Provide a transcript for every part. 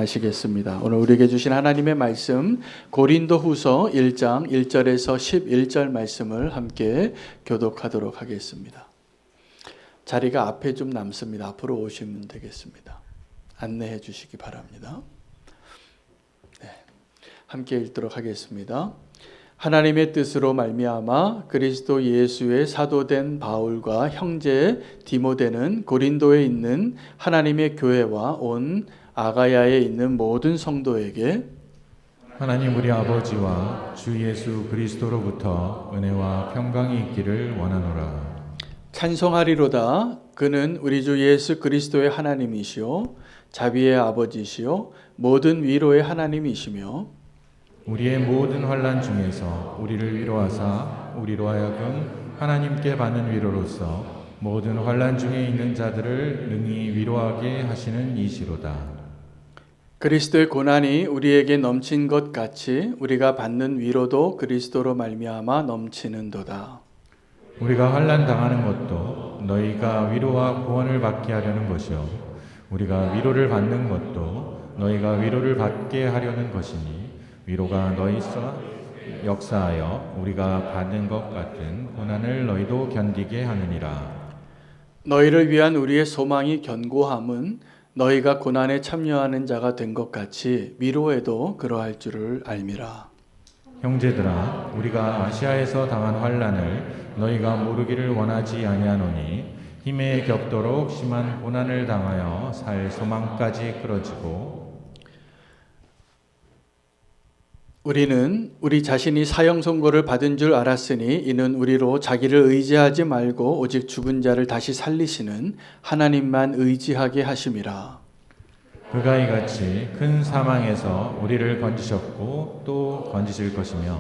평안하시겠습니다. 오늘 우리에게 주신 하나님의 말씀 고린도후서 1장 1절에서 11절 말씀을 함께 교독하도록 하겠습니다. 자리가 앞에 좀 남습니다. 앞으로 오시면 되겠습니다. 안내해 주시기 바랍니다. 네, 함께 읽도록 하겠습니다. 하나님의 뜻으로 말미암아 그리스도 예수의 사도된 바울과 형제 디모데는 고린도에 있는 하나님의 교회와 온 아가야에 있는 모든 성도에게 하나님 우리 아버지와 주 예수 그리스도로부터 은혜와 평강이 있기를 원하노라. 찬송하리로다. 그는 우리 주 예수 그리스도의 하나님이시요 자비의 아버지시요 모든 위로의 하나님이시며 우리의 모든 환난 중에서 우리를 위로하사 우리로 하여금 하나님께 받는 위로로서 모든 환난 중에 있는 자들을 능히 위로하게 하시는 이시로다. 그리스도의 고난이 우리에게 넘친 것 같이 우리가 받는 위로도 그리스도로 말미암아 넘치는도다. 우리가 환난 당하는 것도 너희가 위로와 구원을 받게 하려는 것이요 우리가 위로를 받는 것도 너희가 위로를 받게 하려는 것이니 위로가 너희서 역사하여 우리가 받는 것 같은 고난을 너희도 견디게 하느니라. 너희를 위한 우리의 소망이 견고함은 너희가 고난에 참여하는 자가 된 것 같이 위로에도 그러할 줄을 알미라. 형제들아 우리가 아시아에서 당한 환난을 너희가 모르기를 원하지 아니하노니 힘에 겹도록 심한 고난을 당하여 살 소망까지 끊어지고 우리는 우리 자신이 사형 선고를 받은 줄 알았으니 이는 우리로 자기를 의지하지 말고 오직 죽은 자를 다시 살리시는 하나님만 의지하게 하심이라. 그가 이같이 큰 사망에서 우리를 건지셨고 또 건지실 것이며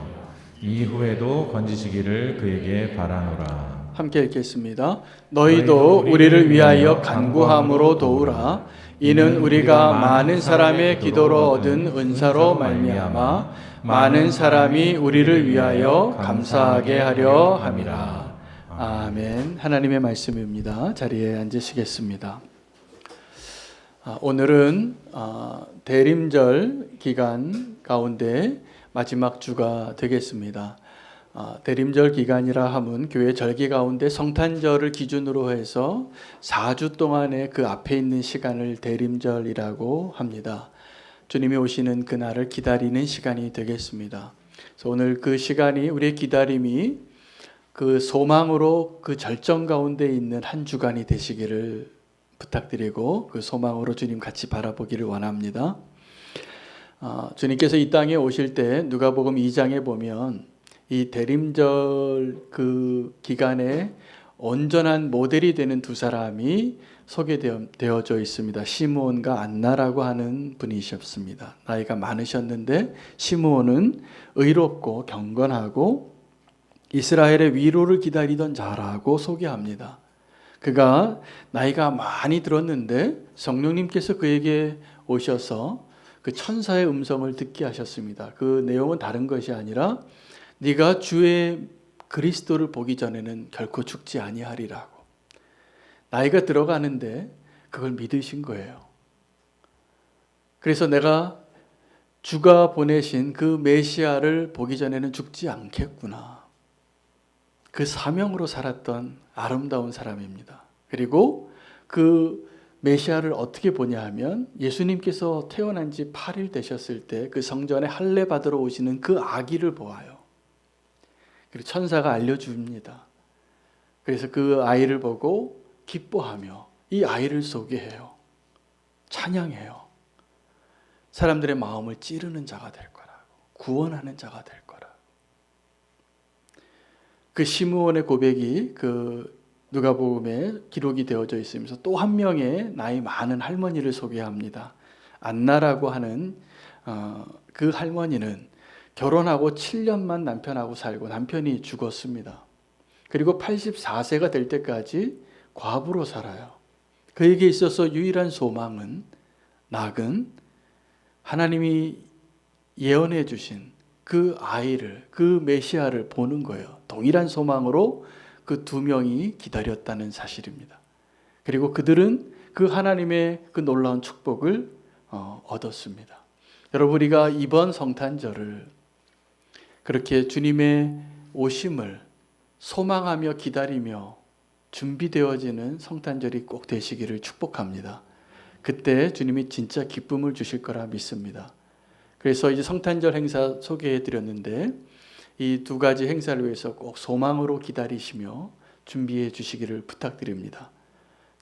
이후에도 건지시기를 그에게 바라노라. 함께 읽겠습니다. 너희도 우리를 위하여 간구함으로 도우라. 이는 우리가 많은 사람의 기도로 얻은 은사로 말미암아 많은 사람이 우리를 위하여 감사하게 하려 함이라. 아멘. 하나님의 말씀입니다. 자리에 앉으시겠습니다. 오늘은 대림절 기간 가운데 마지막 주가 되겠습니다. 대림절 기간이라 함은 교회 절기 가운데 성탄절을 기준으로 해서 4주 동안의 그 앞에 있는 시간을 대림절이라고 합니다. 주님이 오시는 그날을 기다리는 시간이 되겠습니다. 그래서 오늘 그 시간이 우리의 기다림이 그 소망으로 그 절정 가운데 있는 한 주간이 되시기를 부탁드리고 그 소망으로 주님 같이 바라보기를 원합니다. 주님께서 이 땅에 오실 때 누가복음 2장에 보면 이 대림절 그 기간에 온전한 모델이 되는 두 사람이 소개되어져 있습니다. 시므온과 안나라고 하는 분이셨습니다. 나이가 많으셨는데 시므온은 의롭고 경건하고 이스라엘의 위로를 기다리던 자라고 소개합니다. 그가 나이가 많이 들었는데 성령님께서 그에게 오셔서 그 천사의 음성을 듣게 하셨습니다. 그 내용은 다른 것이 아니라 네가 주의 그리스도를 보기 전에는 결코 죽지 아니하리라고. 나이가 들어가는데 그걸 믿으신 거예요. 그래서 내가 주가 보내신 그 메시아를 보기 전에는 죽지 않겠구나. 그 사명으로 살았던 아름다운 사람입니다. 그리고 그 메시아를 어떻게 보냐 하면 예수님께서 태어난 지 8일 되셨을 때 그 성전에 할례 받으러 오시는 그 아기를 보아요. 그리고 천사가 알려줍니다. 그래서 그 아이를 보고 기뻐하며 이 아이를 소개해요. 찬양해요. 사람들의 마음을 찌르는 자가 될 거라고. 구원하는 자가 될 거라고. 그 시므온의 고백이 그 누가복음에 기록이 되어져 있으면서 또 한 명의 나이 많은 할머니를 소개합니다. 안나라고 하는 그 할머니는 결혼하고 7년만 남편하고 살고 남편이 죽었습니다. 그리고 84세가 될 때까지 과부로 살아요. 그에게 있어서 유일한 소망은 낙은 하나님이 예언해 주신 그 아이를, 그 메시아를 보는 거예요. 동일한 소망으로 그 두 명이 기다렸다는 사실입니다. 그리고 그들은 그 하나님의 그 놀라운 축복을 얻었습니다. 여러분, 우리가 이번 성탄절을 그렇게 주님의 오심을 소망하며 기다리며 준비되어지는 성탄절이 꼭 되시기를 축복합니다. 그때 주님이 진짜 기쁨을 주실 거라 믿습니다. 그래서 이제 성탄절 행사 소개해 드렸는데 이 두 가지 행사를 위해서 꼭 소망으로 기다리시며 준비해 주시기를 부탁드립니다.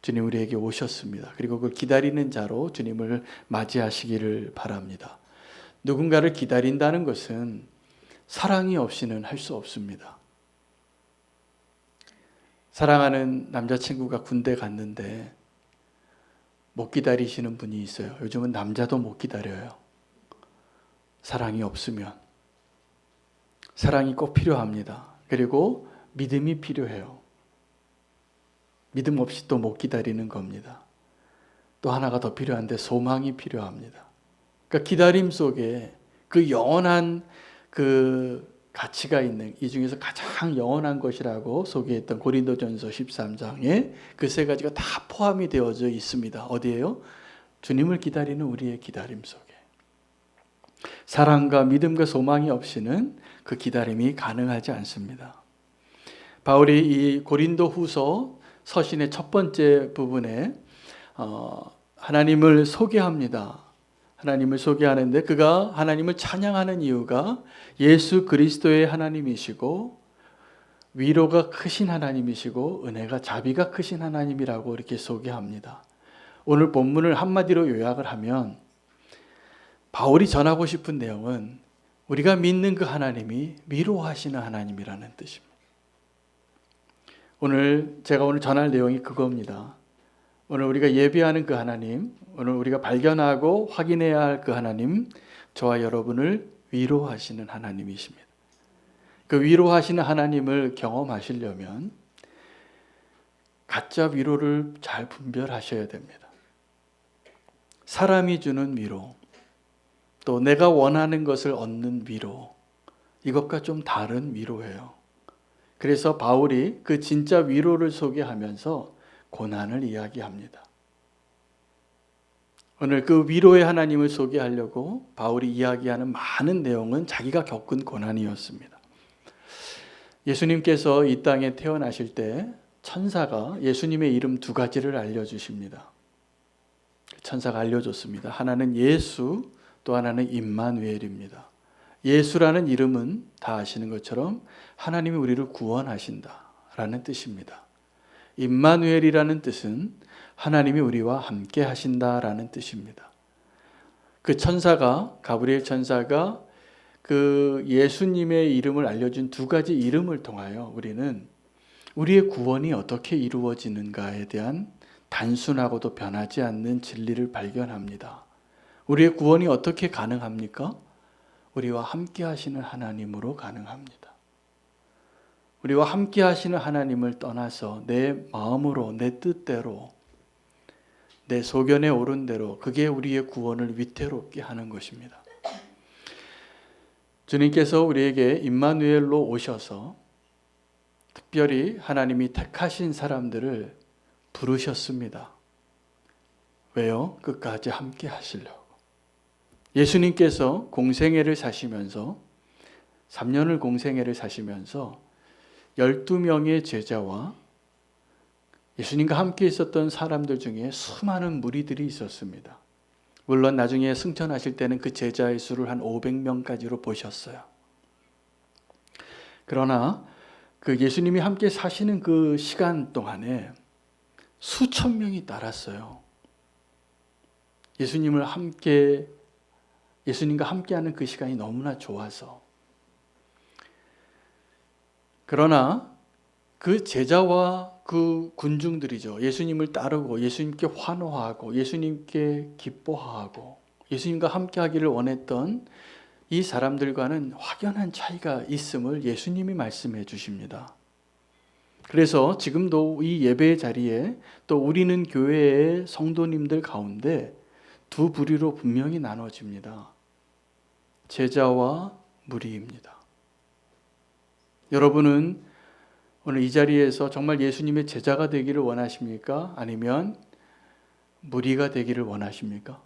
주님 우리에게 오셨습니다. 그리고 그 기다리는 자로 주님을 맞이하시기를 바랍니다. 누군가를 기다린다는 것은 사랑이 없이는 할 수 없습니다. 사랑하는 남자친구가 군대 갔는데 못 기다리시는 분이 있어요. 요즘은 남자도 못 기다려요. 사랑이 없으면. 사랑이 꼭 필요합니다. 그리고 믿음이 필요해요. 믿음 없이 또 못 기다리는 겁니다. 또 하나가 더 필요한데 소망이 필요합니다. 그러니까 기다림 속에 그 영원한 그 가치가 있는, 이 중에서 가장 영원한 것이라고 소개했던 고린도전서 13장에 그 세 가지가 다 포함이 되어져 있습니다. 어디예요? 주님을 기다리는 우리의 기다림 속에. 사랑과 믿음과 소망이 없이는 그 기다림이 가능하지 않습니다. 바울이 이 고린도 후서 서신의 첫 번째 부분에 하나님을 소개합니다. 하나님을 소개하는데 그가 하나님을 찬양하는 이유가 예수 그리스도의 하나님이시고 위로가 크신 하나님이시고 은혜가 자비가 크신 하나님이라고 이렇게 소개합니다. 오늘 본문을 한마디로 요약을 하면 바울이 전하고 싶은 내용은 우리가 믿는 그 하나님이 위로하시는 하나님이라는 뜻입니다. 제가 오늘 전할 내용이 그겁니다. 오늘 우리가 예배하는 그 하나님, 오늘 우리가 발견하고 확인해야 할 그 하나님, 저와 여러분을 위로하시는 하나님이십니다. 그 위로하시는 하나님을 경험하시려면 가짜 위로를 잘 분별하셔야 됩니다. 사람이 주는 위로, 또 내가 원하는 것을 얻는 위로, 이것과 좀 다른 위로예요. 그래서 바울이 그 진짜 위로를 소개하면서 고난을 이야기합니다. 오늘 그 위로의 하나님을 소개하려고 바울이 이야기하는 많은 내용은 자기가 겪은 고난이었습니다. 예수님께서 이 땅에 태어나실 때 천사가 예수님의 이름 두 가지를 알려주십니다. 천사가 알려줬습니다. 하나는 예수, 또 하나는 임마누엘입니다. 예수라는 이름은 다 아시는 것처럼 하나님이 우리를 구원하신다라는 뜻입니다. 임마누엘이라는 뜻은 하나님이 우리와 함께 하신다라는 뜻입니다. 그 천사가, 가브리엘 천사가 그 예수님의 이름을 알려준 두 가지 이름을 통하여 우리는 우리의 구원이 어떻게 이루어지는가에 대한 단순하고도 변하지 않는 진리를 발견합니다. 우리의 구원이 어떻게 가능합니까? 우리와 함께 하시는 하나님으로 가능합니다. 우리와 함께 하시는 하나님을 떠나서 내 마음으로, 내 뜻대로, 내 소견에 오른 대로 그게 우리의 구원을 위태롭게 하는 것입니다. 주님께서 우리에게 임마누엘로 오셔서 특별히 하나님이 택하신 사람들을 부르셨습니다. 왜요? 끝까지 함께 하시려고. 예수님께서 공생애를 사시면서 3년을 공생애를 사시면서 12명의 제자와 예수님과 함께 있었던 사람들 중에 수많은 무리들이 있었습니다. 물론 나중에 승천하실 때는 그 제자의 수를 한 500명까지로 보셨어요. 그러나 그 예수님이 함께 사시는 그 시간 동안에 수천 명이 따랐어요. 예수님과 함께하는 그 시간이 너무나 좋아서. 그러나 그 제자와 그 군중들이죠. 예수님을 따르고 예수님께 환호하고 예수님께 기뻐하고 예수님과 함께하기를 원했던 이 사람들과는 확연한 차이가 있음을 예수님이 말씀해 주십니다. 그래서 지금도 이 예배의 자리에 또 우리는 교회의 성도님들 가운데 두 부류로 분명히 나눠집니다. 제자와 무리입니다. 여러분은 오늘 이 자리에서 정말 예수님의 제자가 되기를 원하십니까? 아니면 무리가 되기를 원하십니까?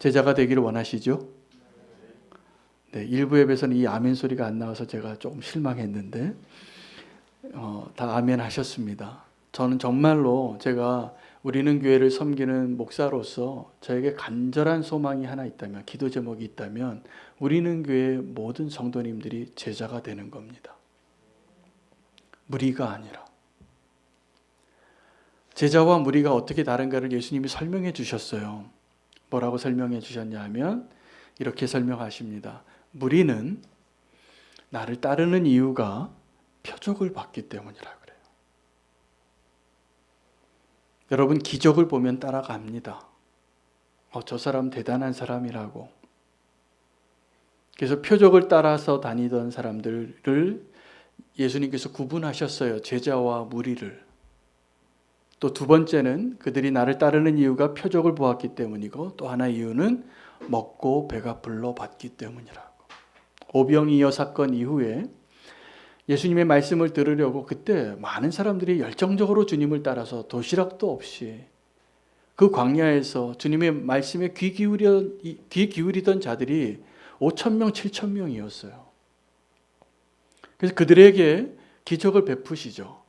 제자가 되기를 원하시죠? 네, 일부 예배에서는 이 아멘 소리가 안 나와서 제가 조금 실망했는데 다 아멘 하셨습니다. 저는 정말로 제가 우리는 교회를 섬기는 목사로서 저에게 간절한 소망이 하나 있다면, 기도 제목이 있다면 우리는 교회 모든 성도님들이 제자가 되는 겁니다. 무리가 아니라. 제자와 무리가 어떻게 다른가를 예수님이 설명해 주셨어요. 뭐라고 설명해 주셨냐 하면 이렇게 설명하십니다. 무리는 나를 따르는 이유가 표적을 받기 때문이라 그래요. 여러분, 기적을 보면 따라갑니다. 저 사람 대단한 사람이라고. 그래서 표적을 따라서 다니던 사람들을 예수님께서 구분하셨어요. 제자와 무리를. 또 두 번째는 그들이 나를 따르는 이유가 표적을 보았기 때문이고, 또 하나 이유는 먹고 배가 불러 받기 때문이라고. 오병이어 사건 이후에 예수님의 말씀을 들으려고 그때 많은 사람들이 열정적으로 주님을 따라서 도시락도 없이 그 광야에서 주님의 말씀에 귀 기울이던 자들이 5,000명, 7,000명이었어요. 그래서 그들에게 기적을 베푸시죠.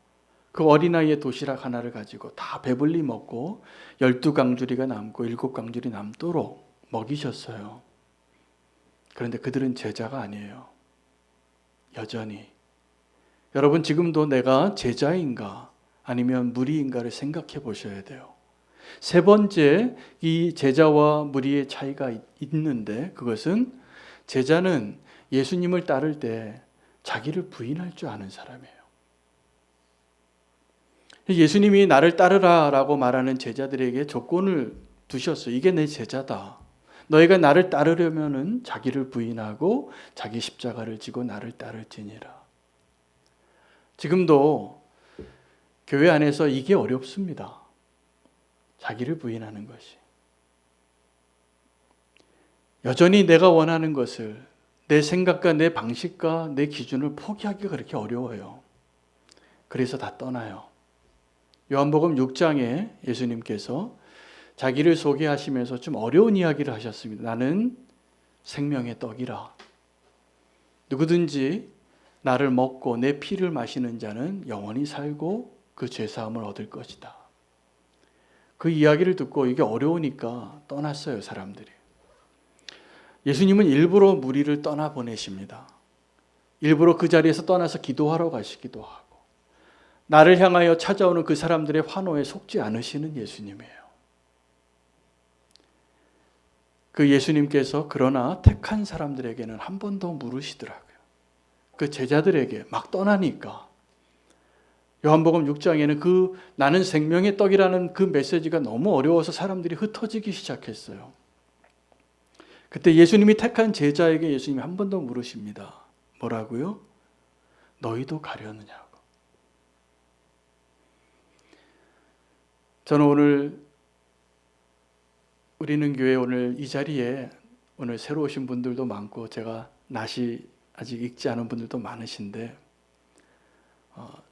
그 어린아이의 도시락 하나를 가지고 다 배불리 먹고 12강주리가 남고 7강주리 남도록 먹이셨어요. 그런데 그들은 제자가 아니에요. 여전히. 여러분, 지금도 내가 제자인가 아니면 무리인가를 생각해 보셔야 돼요. 세 번째, 이 제자와 무리의 차이가 있는데, 그것은 제자는 예수님을 따를 때 자기를 부인할 줄 아는 사람이에요. 예수님이 나를 따르라 라고 말하는 제자들에게 조건을 두셨어요. 이게 내 제자다. 너희가 나를 따르려면은 자기를 부인하고 자기 십자가를 지고 나를 따를지니라. 지금도 교회 안에서 이게 어렵습니다. 자기를 부인하는 것이. 여전히 내가 원하는 것을, 내 생각과 내 방식과 내 기준을 포기하기가 그렇게 어려워요. 그래서 다 떠나요. 요한복음 6장에 예수님께서 자기를 소개하시면서 좀 어려운 이야기를 하셨습니다. 나는 생명의 떡이라. 누구든지 나를 먹고 내 피를 마시는 자는 영원히 살고 그 죄사함을 얻을 것이다. 그 이야기를 듣고 이게 어려우니까 떠났어요, 사람들이. 예수님은 일부러 무리를 떠나보내십니다. 일부러 그 자리에서 떠나서 기도하러 가시기도 하고, 나를 향하여 찾아오는 그 사람들의 환호에 속지 않으시는 예수님이에요. 그 예수님께서 그러나 택한 사람들에게는 한 번 더 물으시더라고요. 그 제자들에게 막 떠나니까. 요한복음 6장에는 그 나는 생명의 떡이라는 그 메시지가 너무 어려워서 사람들이 흩어지기 시작했어요. 그때 예수님이 택한 제자에게 예수님이 한 번 더 물으십니다. 뭐라고요? 너희도 가려느냐고. 저는 오늘 우리는 교회 오늘 이 자리에 오늘 새로 오신 분들도 많고 제가 낯이 아직 익지 않은 분들도 많으신데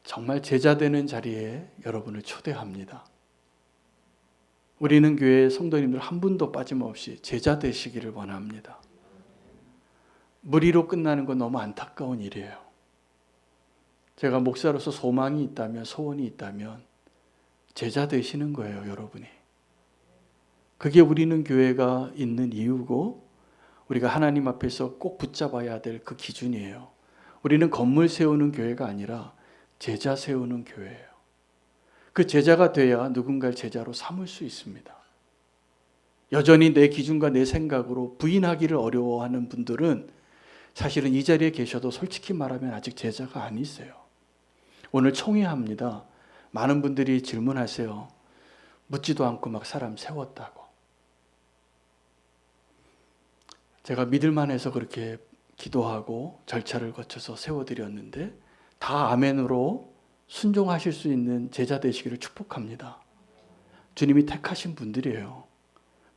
정말 제자 되는 자리에 여러분을 초대합니다. 우리는 교회 성도님들 한 분도 빠짐없이 제자 되시기를 원합니다. 무리로 끝나는 건 너무 안타까운 일이에요. 제가 목사로서 소망이 있다면, 소원이 있다면 제자 되시는 거예요, 여러분이. 그게 우리는 교회가 있는 이유고 우리가 하나님 앞에서 꼭 붙잡아야 될 그 기준이에요. 우리는 건물 세우는 교회가 아니라 제자 세우는 교회예요. 그 제자가 돼야 누군가를 제자로 삼을 수 있습니다. 여전히 내 기준과 내 생각으로 부인하기를 어려워하는 분들은 사실은 이 자리에 계셔도 솔직히 말하면 아직 제자가 아니세요. 오늘 총회합니다. 많은 분들이 질문하세요. 묻지도 않고 막 사람 세웠다고. 제가 믿을만해서 그렇게 기도하고 절차를 거쳐서 세워드렸는데 다 아멘으로 순종하실 수 있는 제자 되시기를 축복합니다. 주님이 택하신 분들이에요.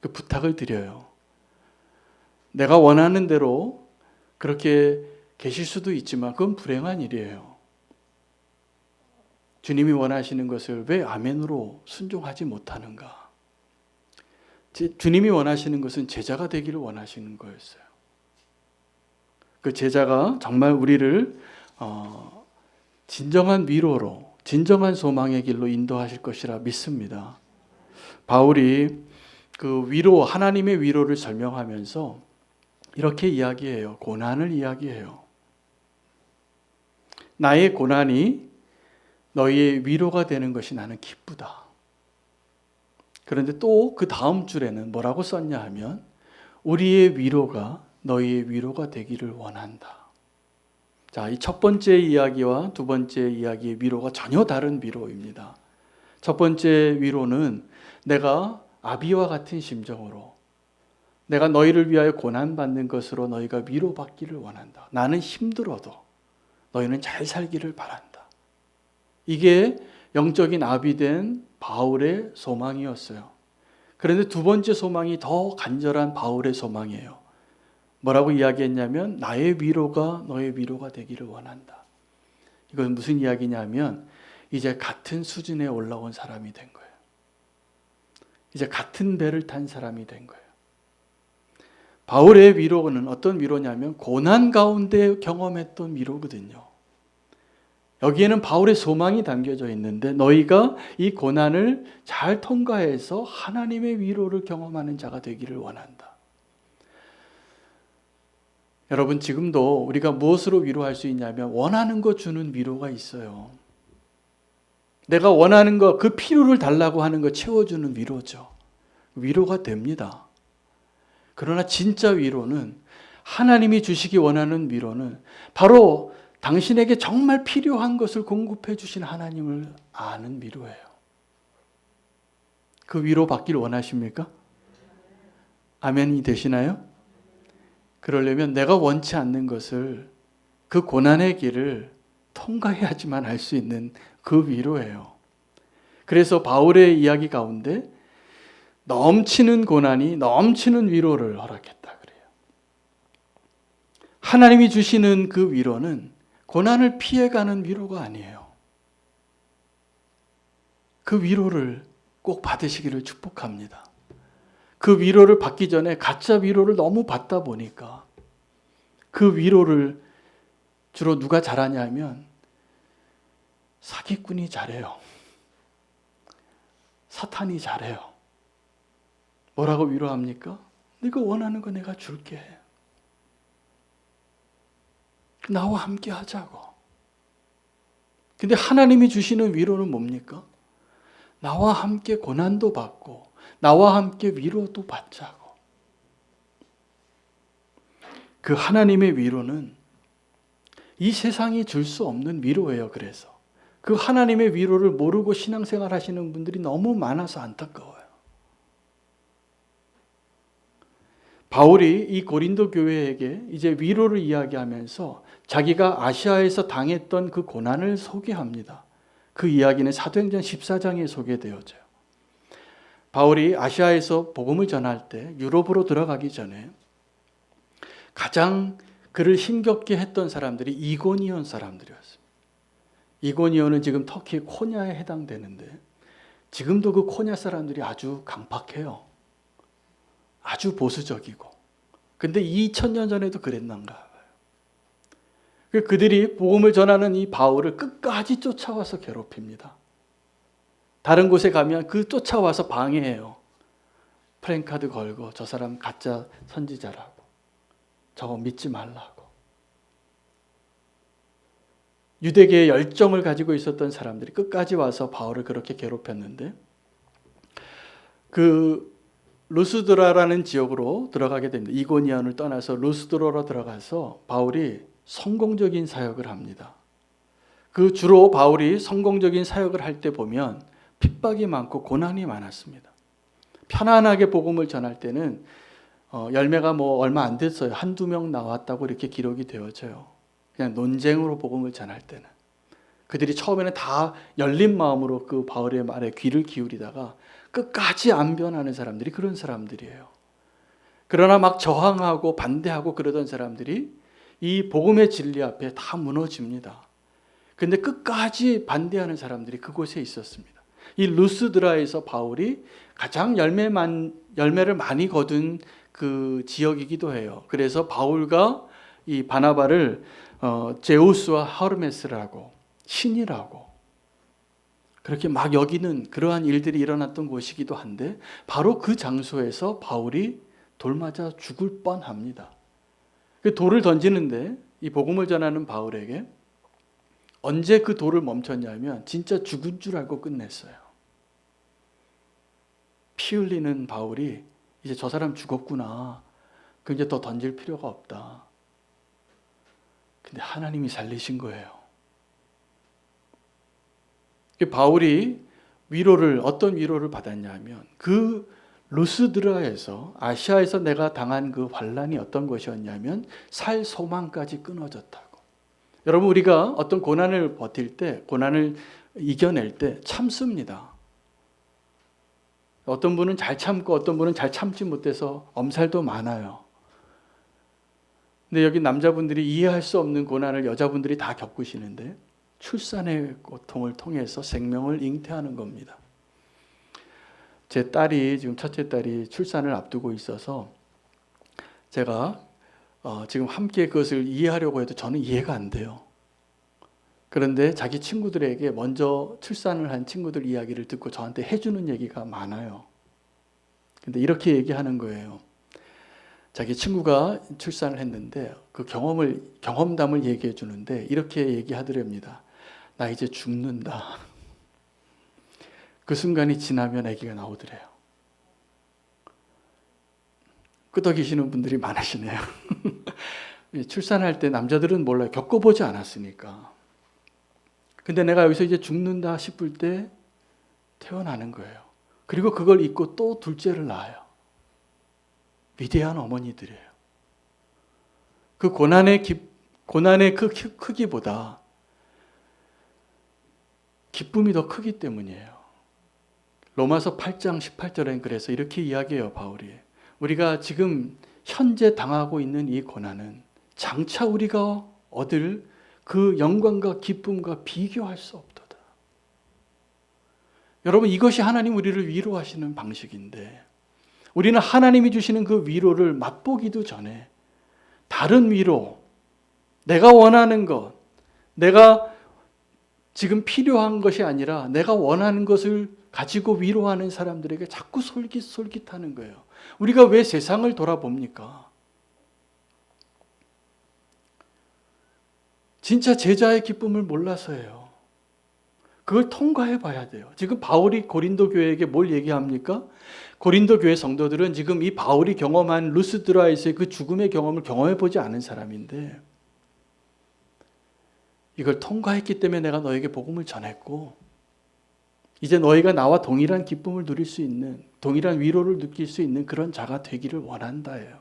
그 부탁을 드려요. 내가 원하는 대로 그렇게 계실 수도 있지만 그건 불행한 일이에요. 주님이 원하시는 것을 왜 아멘으로 순종하지 못하는가? 주님이 원하시는 것은 제자가 되기를 원하시는 거였어요. 그 제자가 정말 우리를 진정한 위로로, 진정한 소망의 길로 인도하실 것이라 믿습니다. 바울이 그 위로, 하나님의 위로를 설명하면서 이렇게 이야기해요. 고난을 이야기해요. 나의 고난이 너희의 위로가 되는 것이 나는 기쁘다. 그런데 또 그 다음 줄에는 뭐라고 썼냐 하면 우리의 위로가 너희의 위로가 되기를 원한다. 자, 이 첫 번째 이야기와 두 번째 이야기의 위로가 전혀 다른 위로입니다. 첫 번째 위로는 내가 아비와 같은 심정으로 내가 너희를 위하여 고난받는 것으로 너희가 위로받기를 원한다. 나는 힘들어도 너희는 잘 살기를 바란다. 이게 영적인 아비된 바울의 소망이었어요. 그런데 두 번째 소망이 더 간절한 바울의 소망이에요. 뭐라고 이야기했냐면 나의 위로가 너의 위로가 되기를 원한다. 이건 무슨 이야기냐면 이제 같은 수준에 올라온 사람이 된 거예요. 이제 같은 배를 탄 사람이 된 거예요. 바울의 위로는 어떤 위로냐면 고난 가운데 경험했던 위로거든요. 여기에는 바울의 소망이 담겨져 있는데 너희가 이 고난을 잘 통과해서 하나님의 위로를 경험하는 자가 되기를 원한다. 여러분, 지금도 우리가 무엇으로 위로할 수 있냐면 원하는 거 주는 위로가 있어요. 내가 원하는 거, 그 필요를 달라고 하는 거 채워주는 위로죠. 위로가 됩니다. 그러나 진짜 위로는, 하나님이 주시기 원하는 위로는 바로 당신에게 정말 필요한 것을 공급해 주신 하나님을 아는 위로예요. 그 위로 받기를 원하십니까? 아멘이 되시나요? 그러려면 내가 원치 않는 것을, 그 고난의 길을 통과해야지만 할 수 있는 그 위로예요. 그래서 바울의 이야기 가운데 넘치는 고난이 넘치는 위로를 허락했다 그래요. 하나님이 주시는 그 위로는 고난을 피해가는 위로가 아니에요. 그 위로를 꼭 받으시기를 축복합니다. 그 위로를 받기 전에 가짜 위로를 너무 받다 보니까 그 위로를 주로 누가 잘하냐 하면 사기꾼이 잘해요. 사탄이 잘해요. 뭐라고 위로합니까? 네가 원하는 거 내가 줄게. 나와 함께 하자고. 근데 하나님이 주시는 위로는 뭡니까? 나와 함께 고난도 받고 나와 함께 위로도 받자고. 그 하나님의 위로는 이 세상이 줄 수 없는 위로예요. 그래서 그 하나님의 위로를 모르고 신앙생활 하시는 분들이 너무 많아서 안타까워요. 바울이 이 고린도 교회에게 이제 위로를 이야기하면서 자기가 아시아에서 당했던 그 고난을 소개합니다. 그 이야기는 사도행전 14장에 소개되어져요. 바울이 아시아에서 복음을 전할 때 유럽으로 들어가기 전에 가장 그를 힘겹게 했던 사람들이 이고니온 사람들이었습니다. 이고니온은 지금 터키 코냐에 해당되는데 지금도 그 코냐 사람들이 아주 강팍해요. 아주 보수적이고. 근데 2000년 전에도 그랬는가 봐요. 그들이 복음을 전하는 이 바울을 끝까지 쫓아와서 괴롭힙니다. 다른 곳에 가면 그 쫓아와서 방해해요. 프랭카드 걸고 저 사람 가짜 선지자라고. 저거 믿지 말라고. 유대계의 열정을 가지고 있었던 사람들이 끝까지 와서 바울을 그렇게 괴롭혔는데 그 루스드라라는 지역으로 들어가게 됩니다. 이고니온을 떠나서 루스드라로 들어가서 바울이 성공적인 사역을 합니다. 그 주로 바울이 성공적인 사역을 할 때 보면 핍박이 많고 고난이 많았습니다. 편안하게 복음을 전할 때는 열매가 뭐 얼마 안 됐어요. 한두 명 나왔다고 이렇게 기록이 되어져요. 그냥 논쟁으로 복음을 전할 때는. 그들이 처음에는 다 열린 마음으로 그 바울의 말에 귀를 기울이다가 끝까지 안 변하는 사람들이 그런 사람들이에요. 그러나 막 저항하고 반대하고 그러던 사람들이 이 복음의 진리 앞에 다 무너집니다. 근데 끝까지 반대하는 사람들이 그곳에 있었습니다. 이 루스드라에서 바울이 가장 열매를 많이 거둔 그 지역이기도 해요. 그래서 바울과 이 바나바를 제우스와 하르메스라고, 신이라고 그렇게 막 여기는 그러한 일들이 일어났던 곳이기도 한데, 바로 그 장소에서 바울이 돌 맞아 죽을 뻔합니다. 그 돌을 던지는데 이 복음을 전하는 바울에게 언제 그 돌을 멈췄냐면 진짜 죽은 줄 알고 끝냈어요. 피 흘리는 바울이 이제 저 사람 죽었구나, 그 이제 더 던질 필요가 없다. 근데 하나님이 살리신 거예요. 바울이 어떤 위로를 받았냐면, 그 루스드라에서, 아시아에서 내가 당한 그 환란이 어떤 것이었냐면 살 소망까지 끊어졌다고. 여러분, 우리가 어떤 고난을 버틸 때, 고난을 이겨낼 때 참습니다. 어떤 분은 잘 참고 어떤 분은 잘 참지 못해서 엄살도 많아요. 근데 여기 남자분들이 이해할 수 없는 고난을 여자분들이 다 겪으시는데, 출산의 고통을 통해서 생명을 잉태하는 겁니다. 제 딸이, 지금 첫째 딸이 출산을 앞두고 있어서 제가 지금 함께 그것을 이해하려고 해도 저는 이해가 안 돼요. 그런데 자기 친구들에게 먼저 출산을 한 친구들 이야기를 듣고 저한테 해주는 얘기가 많아요. 근데 이렇게 얘기하는 거예요. 자기 친구가 출산을 했는데 그 경험담을 얘기해 주는데 이렇게 얘기하더랍니다. 나 이제 죽는다. 그 순간이 지나면 아기가 나오더래요. 끄덕이시는 분들이 많으시네요. 출산할 때 남자들은 몰라요. 겪어보지 않았으니까. 근데 내가 여기서 이제 죽는다 싶을 때 태어나는 거예요. 그리고 그걸 잊고 또 둘째를 낳아요. 위대한 어머니들이에요. 그 고난의 그 크기보다 기쁨이 더 크기 때문이에요. 로마서 8장 18절엔 그래서 이렇게 이야기해요, 바울이. 우리가 지금 현재 당하고 있는 이 고난은 장차 우리가 얻을 그 영광과 기쁨과 비교할 수 없도다. 여러분, 이것이 하나님 우리를 위로하시는 방식인데, 우리는 하나님이 주시는 그 위로를 맛보기도 전에 다른 위로, 내가 원하는 것, 내가 지금 필요한 것이 아니라 내가 원하는 것을 가지고 위로하는 사람들에게 자꾸 솔깃솔깃하는 거예요. 우리가 왜 세상을 돌아봅니까? 진짜 제자의 기쁨을 몰라서예요. 그걸 통과해 봐야 돼요. 지금 바울이 고린도 교회에게 뭘 얘기합니까? 고린도 교회 성도들은 지금 이 바울이 경험한 루스드라에서의 그 죽음의 경험을 경험해 보지 않은 사람인데, 이걸 통과했기 때문에 내가 너에게 복음을 전했고, 이제 너희가 나와 동일한 기쁨을 누릴 수 있는, 동일한 위로를 느낄 수 있는 그런 자가 되기를 원한다예요.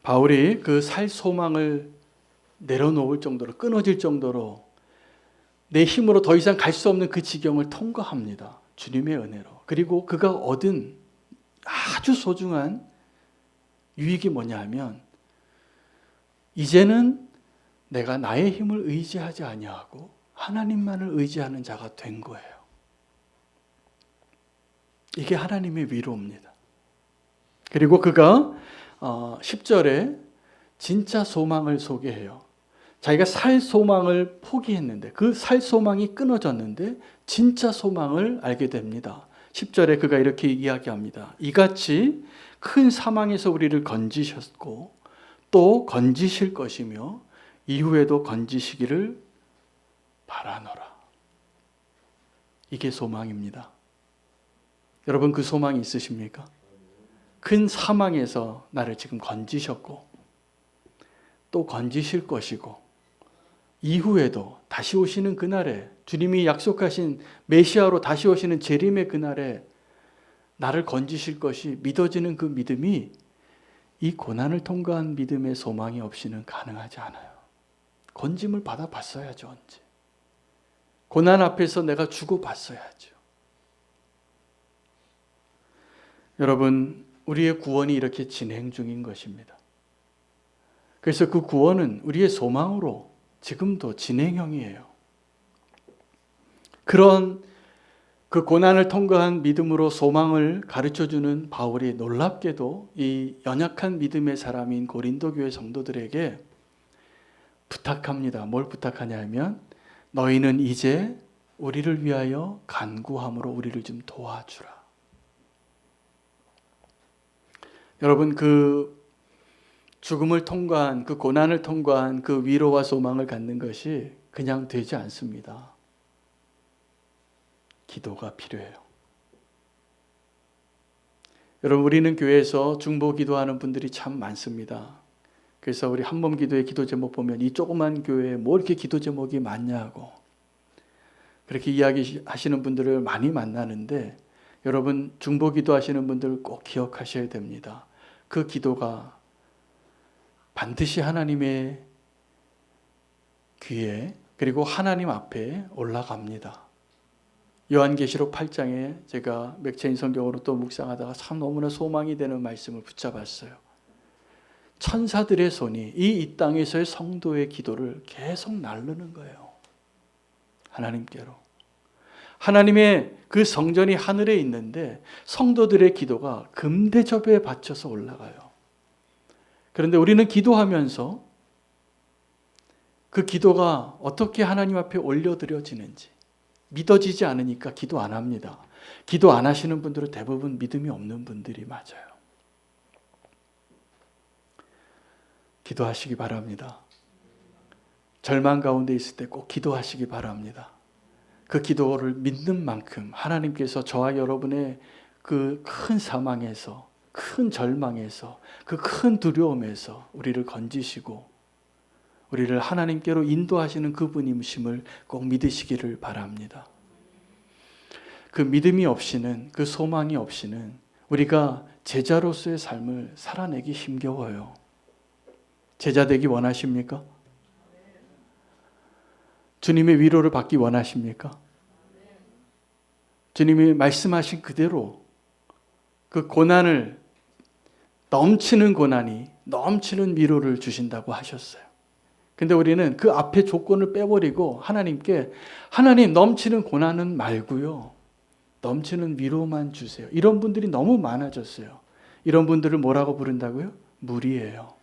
바울이 그 살 소망을 내려놓을 정도로, 끊어질 정도로 내 힘으로 더 이상 갈 수 없는 그 지경을 통과합니다. 주님의 은혜로. 그리고 그가 얻은 아주 소중한 유익이 뭐냐 하면, 이제는 내가 나의 힘을 의지하지 아니하고 하나님만을 의지하는 자가 된 거예요. 이게 하나님의 위로입니다. 그리고 그가 10절에 진짜 소망을 소개해요. 자기가 살 소망을 포기했는데, 그 살 소망이 끊어졌는데 진짜 소망을 알게 됩니다. 10절에 그가 이렇게 이야기합니다. 이같이 큰 사망에서 우리를 건지셨고 또 건지실 것이며 이후에도 건지시기를 바라노라. 이게 소망입니다. 여러분, 그 소망이 있으십니까? 큰 사망에서 나를 지금 건지셨고 또 건지실 것이고, 이후에도 다시 오시는 그날에, 주님이 약속하신 메시아로 다시 오시는 재림의 그날에 나를 건지실 것이 믿어지는 그 믿음이, 이 고난을 통과한 믿음의 소망이 없이는 가능하지 않아요. 건짐을 받아봤어야죠. 언제 고난 앞에서 내가 주고받아야죠. 여러분, 우리의 구원이 이렇게 진행 중인 것입니다. 그래서 그 구원은 우리의 소망으로 지금도 진행형이에요. 그런 그 고난을 통과한 믿음으로 소망을 가르쳐주는 바울이 놀랍게도 이 연약한 믿음의 사람인 고린도 교회 성도들에게 부탁합니다. 뭘 부탁하냐 하면 너희는 이제 우리를 위하여 간구함으로 우리를 좀 도와주라. 여러분, 그 죽음을 통과한, 그 고난을 통과한 그 위로와 소망을 갖는 것이 그냥 되지 않습니다. 기도가 필요해요. 여러분, 우리는 교회에서 중보 기도하는 분들이 참 많습니다. 그래서 우리 한몸 기도의 기도 제목 보면 이 조그만 교회에 뭐 이렇게 기도 제목이 많냐고 그렇게 이야기하시는 분들을 많이 만나는데, 여러분, 중보 기도하시는 분들 꼭 기억하셔야 됩니다. 그 기도가 반드시 하나님의 귀에 그리고 하나님 앞에 올라갑니다. 요한계시록 8장에 제가 맥체인 성경으로 또 묵상하다가 참 너무나 소망이 되는 말씀을 붙잡았어요. 천사들의 손이 이 땅에서의 성도의 기도를 계속 나르는 거예요. 하나님께로. 하나님의 그 성전이 하늘에 있는데 성도들의 기도가 금대접에 받쳐서 올라가요. 그런데 우리는 기도하면서 그 기도가 어떻게 하나님 앞에 올려드려지는지 믿어지지 않으니까 기도 안 합니다. 기도 안 하시는 분들은 대부분 믿음이 없는 분들이 맞아요. 기도하시기 바랍니다. 절망 가운데 있을 때 꼭 기도하시기 바랍니다. 그 기도를 믿는 만큼 하나님께서 저와 여러분의 그 큰 사망에서, 큰 절망에서, 그 큰 두려움에서 우리를 건지시고 우리를 하나님께로 인도하시는 그분임심을 꼭 믿으시기를 바랍니다. 그 믿음이 없이는, 그 소망이 없이는 우리가 제자로서의 삶을 살아내기 힘겨워요. 제자 되기 원하십니까? 주님의 위로를 받기 원하십니까? 주님이 말씀하신 그대로 그 고난을, 넘치는 고난이 넘치는 위로를 주신다고 하셨어요. 근데 우리는 그 앞에 조건을 빼버리고 하나님께, 하나님 넘치는 고난은 말고요, 넘치는 위로만 주세요. 이런 분들이 너무 많아졌어요. 이런 분들을 뭐라고 부른다고요? 무리예요.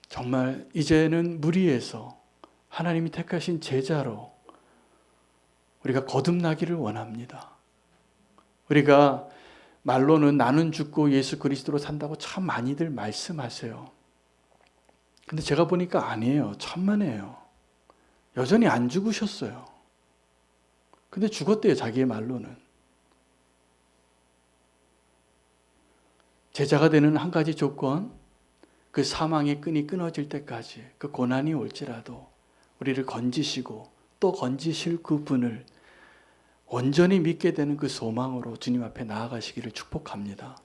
정말 이제는 무리에서 하나님이 택하신 제자로 우리가 거듭나기를 원합니다. 우리가 말로는 나는 죽고 예수 그리스도로 산다고 참 많이들 말씀하세요. 근데 제가 보니까 아니에요. 천만에요. 여전히 안 죽으셨어요. 근데 죽었대요. 자기의 말로는. 제자가 되는 한 가지 조건, 그 사망의 끈이 끊어질 때까지, 그 고난이 올지라도 우리를 건지시고 또 건지실 그분을 온전히 믿게 되는 그 소망으로 주님 앞에 나아가시기를 축복합니다.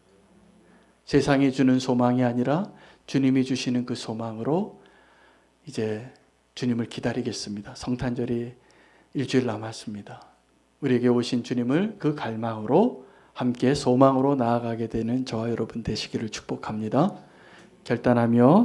세상이 주는 소망이 아니라 주님이 주시는 그 소망으로 이제 주님을 기다리겠습니다. 성탄절이 일주일 남았습니다. 우리에게 오신 주님을 그 갈망으로 함께 소망으로 나아가게 되는 저와 여러분 되시기를 축복합니다. 결단하며